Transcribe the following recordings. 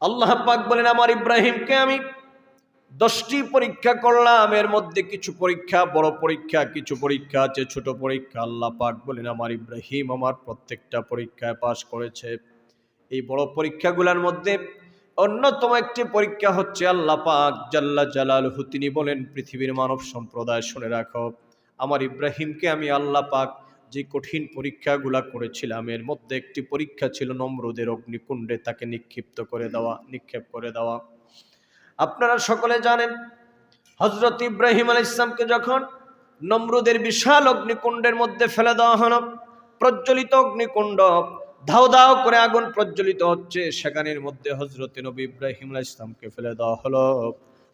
আল্লাহ পাক বলেন আমার ইব্রাহিমকে আমি 10টি পরীক্ষা করলাম, এর মধ্যে কিছু পরীক্ষা বড় পরীক্ষা, কিছু পরীক্ষা আছে ছোট পরীক্ষা। আল্লাহ পাক বলেন আমার ইব্রাহিম আমার প্রত্যেকটা পরীক্ষায় পাশ করেছে। এই বড় পরীক্ষাগুলোর মধ্যে অন্যতম একটি পরীক্ষা হচ্ছে আল্লাহ পাক জাল্লা জালালহু তিনি বলেন পৃথিবীর মানব সম্প্রদায় শুনে রাখো, আমার ইব্রাহিমকে আমি আল্লাহ পাক যে কঠিন পরীক্ষাগুলা করেছিলাম এর মধ্যে একটি পরীক্ষা ছিল নমরুদের অগ্নিকুণ্ডে তাকে নিক্ষেপ করে দেওয়া। আপনারা সকলে জানেন হযরত ইব্রাহিম আলাইহিস সালামকে যখন নমরুদের বিশাল অগ্নিকুণ্ডের মধ্যে ফেলে দেওয়া হলো, প্রজ্বলিত অগ্নিকুণ্ড, ধাও ধাও করে আগুন প্রজ্বলিত হচ্ছে, সেখানের মধ্যে হযরত নবী ইব্রাহিম আলাইহিস সালামকে ফেলে দেওয়া হলো।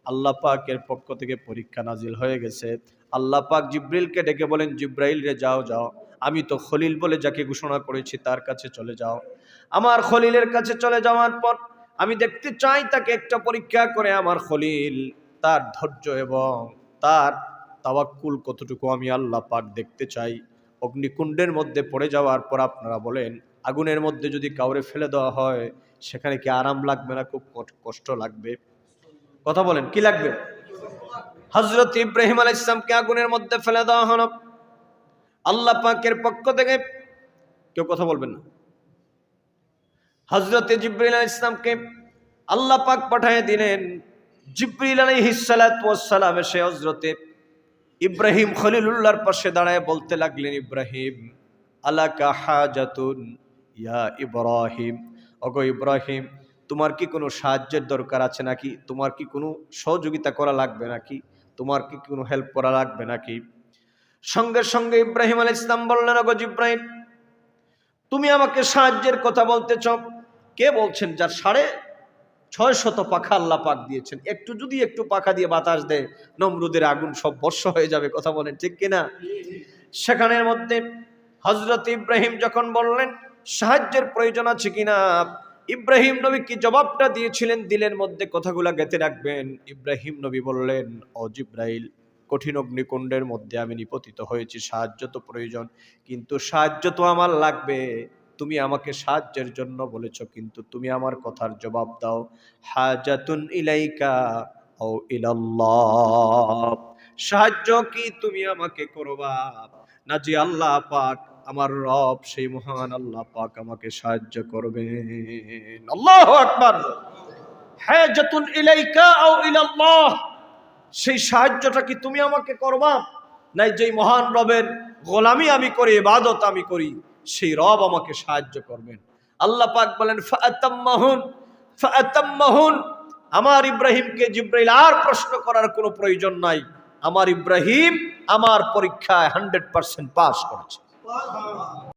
আল্লাহ পাকের পক্ষ থেকে পরীক্ষা নাজিল হয়ে গেছে। আল্লাহ পাক জিবরিলকে ডেকে বলেন জিবরাইল রে যাও যাও, আমি তো খলিল বলে যাকে ঘোষণা করেছি তার কাছে চলে যাও। আমার খলিলের কাছে চলে যাওয়ার পর আমি দেখতে চাই তাকে একটা পরীক্ষা করে আমার খলিল তার ধৈর্য এবং তার তাওয়াক্কুল কতটুকু আমি আল্লাহ পাক দেখতে চাই। অগ্নিকুণ্ডের মধ্যে পড়ে যাওয়ার পর আপনারা বলেন আগুনের মধ্যে যদি কাউরে ফেলে দেওয়া হয় সেখানে কি আরাম লাগবে না খুব কষ্ট লাগবে? কথা বলেন কি লাগবে? হযরত ইব্রাহিম আলাইহিস সালামকে আগুনের মধ্যে ফেলে দেওয়া হলো। আল্লাহ পাকের পক্ষ থেকে কেউ কথা বলবেন না। হযরত জিবরিল আলাইহিস সালামকে আল্লাহ পাক পাঠিয়ে দিলেন। জিবরিল আলাইহিস সালাতু ওয়াস সালাম এসে হযরত ইব্রাহিম খলিলুল্লাহর পাশে দাঁড়ায় বলতে লাগলেন ইব্রাহিম আলাকা হাজাতুন ইয়া ইব্রাহিম, ওগো ইব্রাহিম তোমার কি কোনো সাহায্যের দরকার আছে নাকি? তোমার কি কোনো সহযোগিতা করা লাগবে নাকি? তোমার কি কোনো হেল্প করা লাগবে নাকি? সঙ্গে সঙ্গে ইব্রাহিম আলাইহিস সালাম বললেন ওগো জিবরাইল তুমি আমাকে সাহায্যের কথা বলতেছ? কে বলছেন? যার 650 পাখা আল্লাহ পাক দিয়েছেন, একটু পাখা দিয়ে বাতাস দেয় নমরুদের আগুন সব বর্ষ হয়ে যাবে। কথা বলেন ঠিক কিনা? সেখানের মধ্যে হযরত ইব্রাহিম যখন বললেন সাহায্যের প্রয়োজন আছে কিনা, ইব্রাহিম নবী কি জবাবটা দিয়েছিলেন দিলের মধ্যে কথাগুলা গেঁথে রাখবেন। ইব্রাহিম নবী বললেন ও জিবরাইল কঠিন অগ্নিকুণ্ডের মধ্যে আমি নিপতিত হয়েছি, সাহায্য তো প্রয়োজন, কিন্তু সাহায্য তো আমার লাগবে। তুমি আমাকে সাহায্যের জন্য বলেছ, কিন্তু তুমি আমার কথার জবাব দাও। হাজাতুন ইলাইকা আও ইলাল্লাহ, সাহায্য কি তুমি আমাকে করবা না যে আল্লাহ পাক আমার রব সেই মহান আল্লাহ পাক আমাকে সাহায্য করবেন? আল্লাহু আকবার। হাজাতুন ইলাইকা আও ইলাল্লাহ, সেই সাহায্যটা কি তুমি আমাকে করবা নাই যেই মহান রবের গোলামি আমি করি, ইবাদত আমি করি, সেই রব আমাকে সাহায্য করবেন? আল্লাহ পাক বলেন ফাআতাম্মাহুন, আমার ইব্রাহিমকে জিবরাইল আর প্রশ্ন করার কোনো প্রয়োজন নাই। আমার ইব্রাহিম আমার পরীক্ষায় 100% পাস করেছে।